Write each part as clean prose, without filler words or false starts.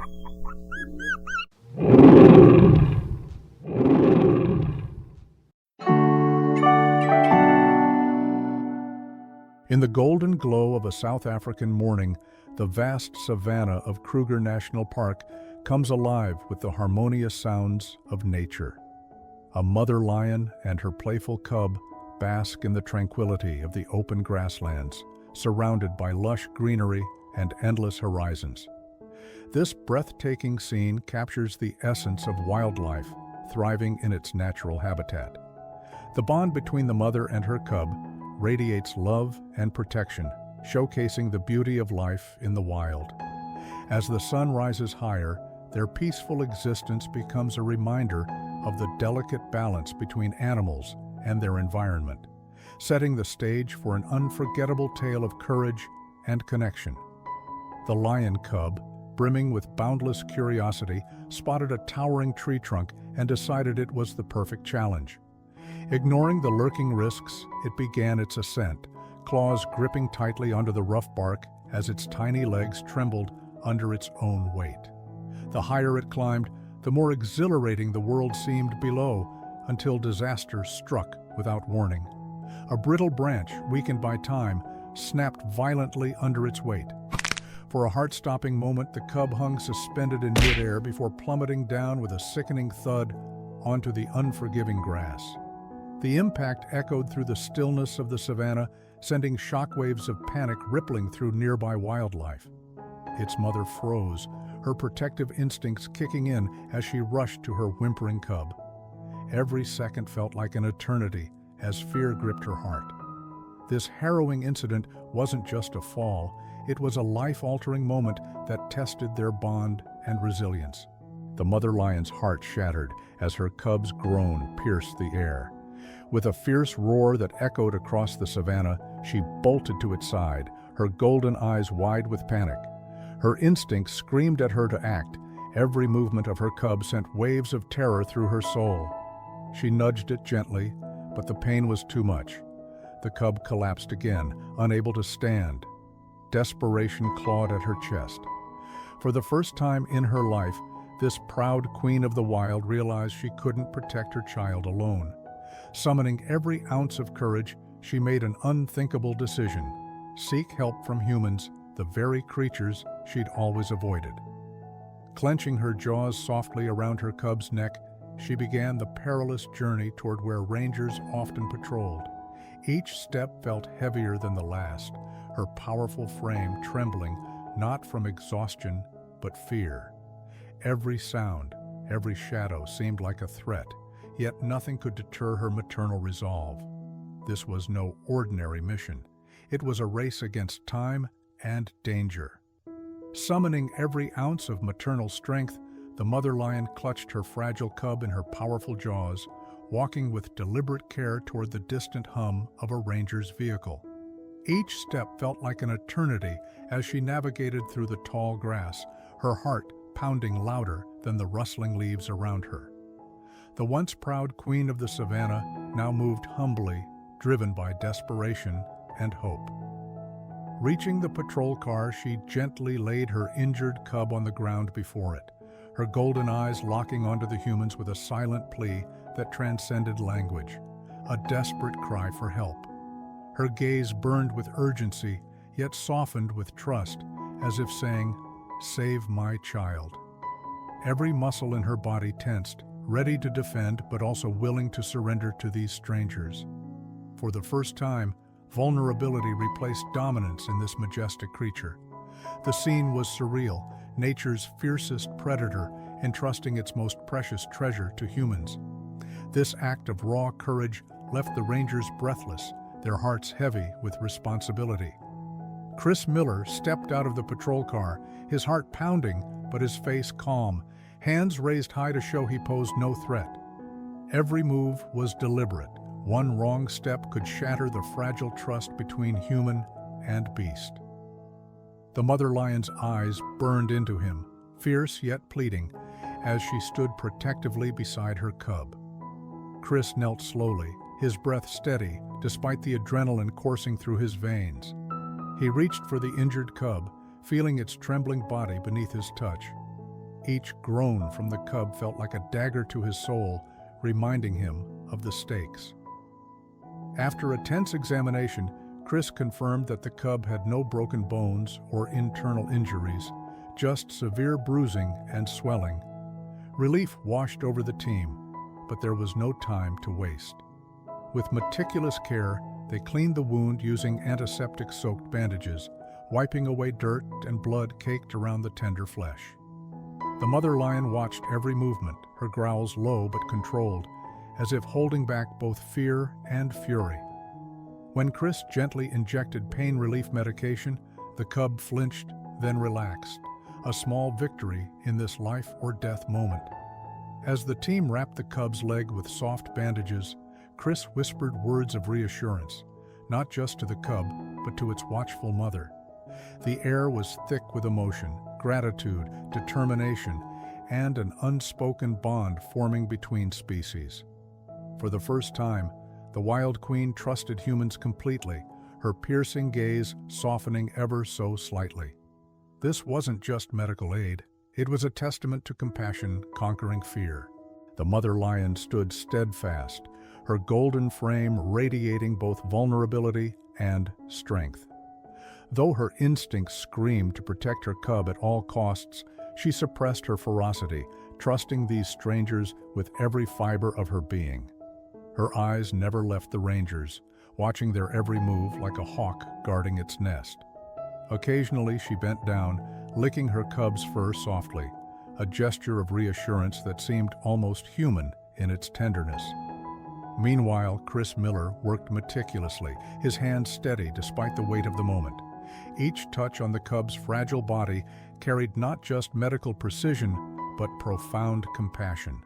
In the golden glow of a South African morning, the vast savanna of Kruger National Park comes alive with the harmonious sounds of nature. A mother lion and her playful cub bask in the tranquility of the open grasslands, surrounded by lush greenery and endless horizons. This breathtaking scene captures the essence of wildlife thriving in its natural habitat. The bond between the mother and her cub radiates love and protection, showcasing the beauty of life in the wild. As the sun rises higher, their peaceful existence becomes a reminder of the delicate balance between animals and their environment, setting the stage for an unforgettable tale of courage and connection. The lion cub, brimming with boundless curiosity, spotted a towering tree trunk and decided it was the perfect challenge. Ignoring the lurking risks, it began its ascent, claws gripping tightly onto the rough bark as its tiny legs trembled under its own weight. The higher it climbed, the more exhilarating the world seemed below, until disaster struck without warning. A brittle branch, weakened by time, snapped violently under its weight. For a heart-stopping moment, the cub hung suspended in midair before plummeting down with a sickening thud onto the unforgiving grass. The impact echoed through the stillness of the savanna, sending shockwaves of panic rippling through nearby wildlife. Its mother froze, her protective instincts kicking in as she rushed to her whimpering cub. Every second felt like an eternity as fear gripped her heart. This harrowing incident wasn't just a fall, it was a life-altering moment that tested their bond and resilience. The mother lion's heart shattered as her cub's groan pierced the air. With a fierce roar that echoed across the savanna, she bolted to its side, her golden eyes wide with panic. Her instincts screamed at her to act. Every movement of her cub sent waves of terror through her soul. She nudged it gently, but the pain was too much. The cub collapsed again, unable to stand. Desperation clawed at her chest. For the first time in her life, this proud queen of the wild realized she couldn't protect her child alone. Summoning every ounce of courage, she made an unthinkable decision: seek help from humans, the very creatures she'd always avoided. Clenching her jaws softly around her cub's neck, she began the perilous journey toward where rangers often patrolled. Each step felt heavier than the last, her powerful frame trembling not from exhaustion but fear. Every sound, every shadow seemed like a threat, yet nothing could deter her maternal resolve. This was no ordinary mission. It was a race against time and danger. Summoning every ounce of maternal strength, the mother lion clutched her fragile cub in her powerful jaws, walking with deliberate care toward the distant hum of a ranger's vehicle. Each step felt like an eternity as she navigated through the tall grass, her heart pounding louder than the rustling leaves around her. The once proud queen of the savanna now moved humbly, driven by desperation and hope. Reaching the patrol car, she gently laid her injured cub on the ground before it, her golden eyes locking onto the humans with a silent plea that transcended language, a desperate cry for help. Her gaze burned with urgency, yet softened with trust, as if saying, "Save my child." Every muscle in her body tensed, ready to defend but also willing to surrender to these strangers. For the first time, vulnerability replaced dominance in this majestic creature. The scene was surreal, nature's fiercest predator entrusting its most precious treasure to humans. This act of raw courage left the rangers breathless, their hearts heavy with responsibility. Chris Miller stepped out of the patrol car, his heart pounding but his face calm, hands raised high to show he posed no threat. Every move was deliberate. One wrong step could shatter the fragile trust between human and beast. The mother lion's eyes burned into him, fierce yet pleading, as she stood protectively beside her cub. Chris knelt slowly, his breath steady despite the adrenaline coursing through his veins. He reached for the injured cub, feeling its trembling body beneath his touch. Each groan from the cub felt like a dagger to his soul, reminding him of the stakes. After a tense examination, Chris confirmed that the cub had no broken bones or internal injuries, just severe bruising and swelling. Relief washed over the team, but there was no time to waste. With meticulous care, they cleaned the wound using antiseptic-soaked bandages, wiping away dirt and blood caked around the tender flesh. The mother lion watched every movement, her growls low but controlled, as if holding back both fear and fury. When Chris gently injected pain relief medication, the cub flinched, then relaxed, a small victory in this life-or-death moment. As the team wrapped the cub's leg with soft bandages, Chris whispered words of reassurance, not just to the cub, but to its watchful mother. The air was thick with emotion, gratitude, determination, and an unspoken bond forming between species. For the first time, the Wild Queen trusted humans completely, her piercing gaze softening ever so slightly. This wasn't just medical aid, it was a testament to compassion conquering fear. The mother lion stood steadfast, her golden frame radiating both vulnerability and strength. Though her instincts screamed to protect her cub at all costs, she suppressed her ferocity, trusting these strangers with every fiber of her being. Her eyes never left the rangers, watching their every move like a hawk guarding its nest. Occasionally she bent down, licking her cub's fur softly, a gesture of reassurance that seemed almost human in its tenderness. Meanwhile, Chris Miller worked meticulously, his hands steady despite the weight of the moment. Each touch on the cub's fragile body carried not just medical precision, but profound compassion.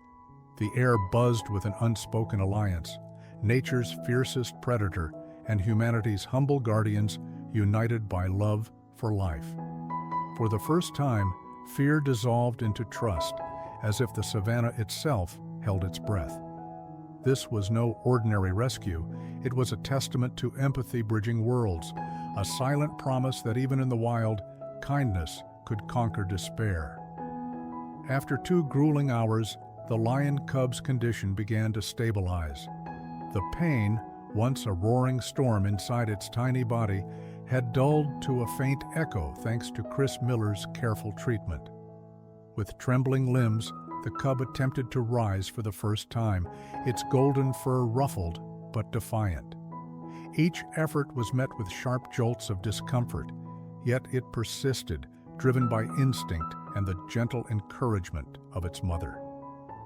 The air buzzed with an unspoken alliance, nature's fiercest predator and humanity's humble guardians united by love for life. For the first time, fear dissolved into trust, as if the savanna itself held its breath. This was no ordinary rescue, it was a testament to empathy bridging worlds, a silent promise that even in the wild, kindness could conquer despair. After 2 grueling hours, the lion cub's condition began to stabilize. The pain, once a roaring storm inside its tiny body, had dulled to a faint echo thanks to Chris Miller's careful treatment. With trembling limbs, the cub attempted to rise for the first time, its golden fur ruffled but defiant. Each effort was met with sharp jolts of discomfort, yet it persisted, driven by instinct and the gentle encouragement of its mother.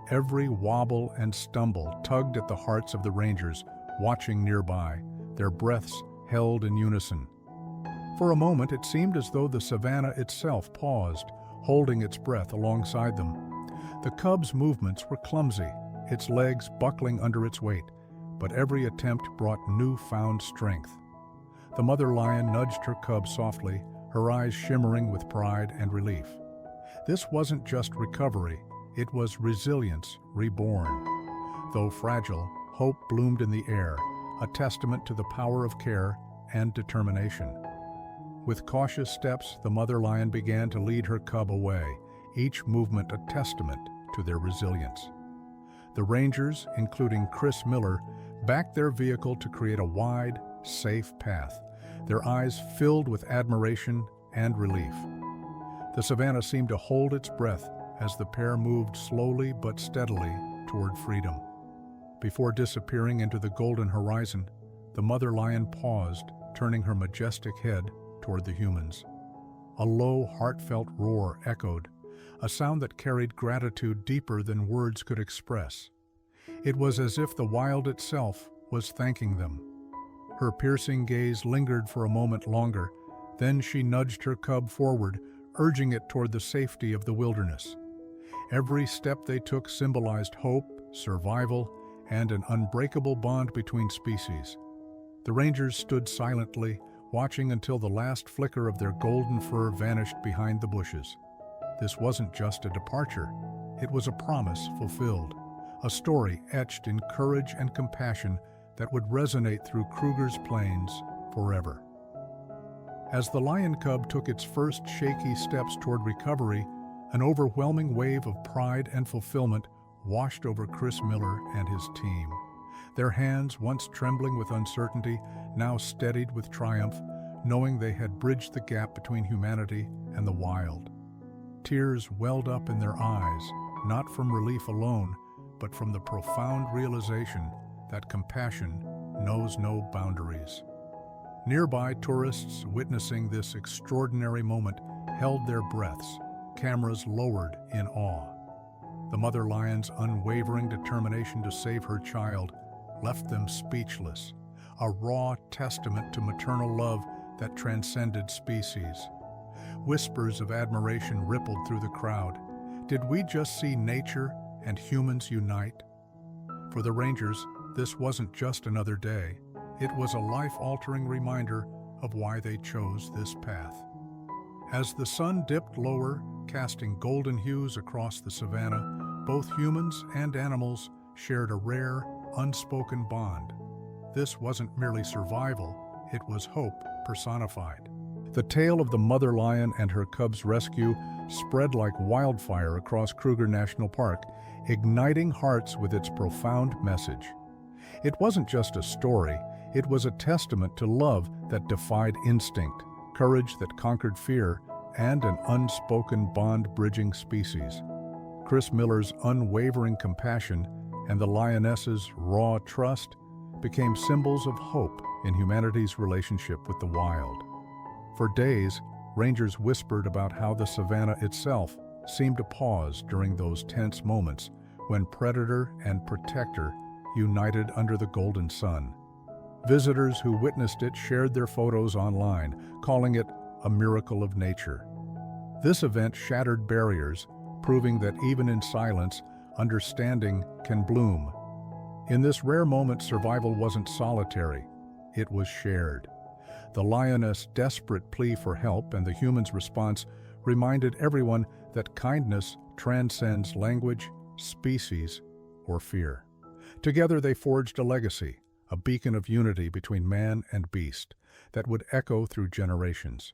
Every wobble and stumble tugged at the hearts of the rangers, watching nearby, their breaths held in unison. For a moment, it seemed as though the savanna itself paused, holding its breath alongside them. The cub's movements were clumsy, its legs buckling under its weight, but every attempt brought newfound strength. The mother lion nudged her cub softly, her eyes shimmering with pride and relief. This wasn't just recovery, it was resilience reborn. Though fragile, hope bloomed in the air, a testament to the power of care and determination. With cautious steps, the mother lion began to lead her cub away, each movement a testament to their resilience. The rangers, including Chris Miller, backed their vehicle to create a wide, safe path, their eyes filled with admiration and relief. The savanna seemed to hold its breath as the pair moved slowly but steadily toward freedom. Before disappearing into the golden horizon, the mother lion paused, turning her majestic head toward the humans. A low, heartfelt roar echoed, a sound that carried gratitude deeper than words could express. It was as if the wild itself was thanking them. Her piercing gaze lingered for a moment longer, then she nudged her cub forward, urging it toward the safety of the wilderness. Every step they took symbolized hope, survival, and an unbreakable bond between species. The rangers stood silently, watching until the last flicker of their golden fur vanished behind the bushes. This wasn't just a departure, it was a promise fulfilled, a story etched in courage and compassion that would resonate through Kruger's plains forever. As the lion cub took its first shaky steps toward recovery, An overwhelming wave of pride and fulfillment washed over Chris Miller and his team. Their hands, once trembling with uncertainty, now steadied with triumph, knowing they had bridged the gap between humanity and the wild. Tears welled up in their eyes, not from relief alone, but from the profound realization that compassion knows no boundaries. Nearby tourists witnessing this extraordinary moment held their breaths, cameras lowered in awe. The mother lion's unwavering determination to save her child left them speechless, a raw testament to maternal love that transcended species. Whispers of admiration rippled through the crowd. Did we just see nature and humans unite? For the rangers, this wasn't just another day. It was a life-altering reminder of why they chose this path. As the sun dipped lower, casting golden hues across the savanna, both humans and animals shared a rare, unspoken bond. This wasn't merely survival, it was hope personified. The tale of the mother lion and her cub's rescue spread like wildfire across Kruger National Park, igniting hearts with its profound message. It wasn't just a story, it was a testament to love that defied instinct, courage that conquered fear, and an unspoken bond-bridging species. Chris Miller's unwavering compassion and the lioness's raw trust became symbols of hope in humanity's relationship with the wild. For days, rangers whispered about how the savanna itself seemed to pause during those tense moments when predator and protector united under the golden sun. Visitors who witnessed it shared their photos online, calling it a miracle of nature. This event shattered barriers, proving that even in silence, understanding can bloom. In this rare moment, survival wasn't solitary, it was shared. The lioness' desperate plea for help and the human's response reminded everyone that kindness transcends language, species, or fear. Together they forged a legacy, a beacon of unity between man and beast, that would echo through generations.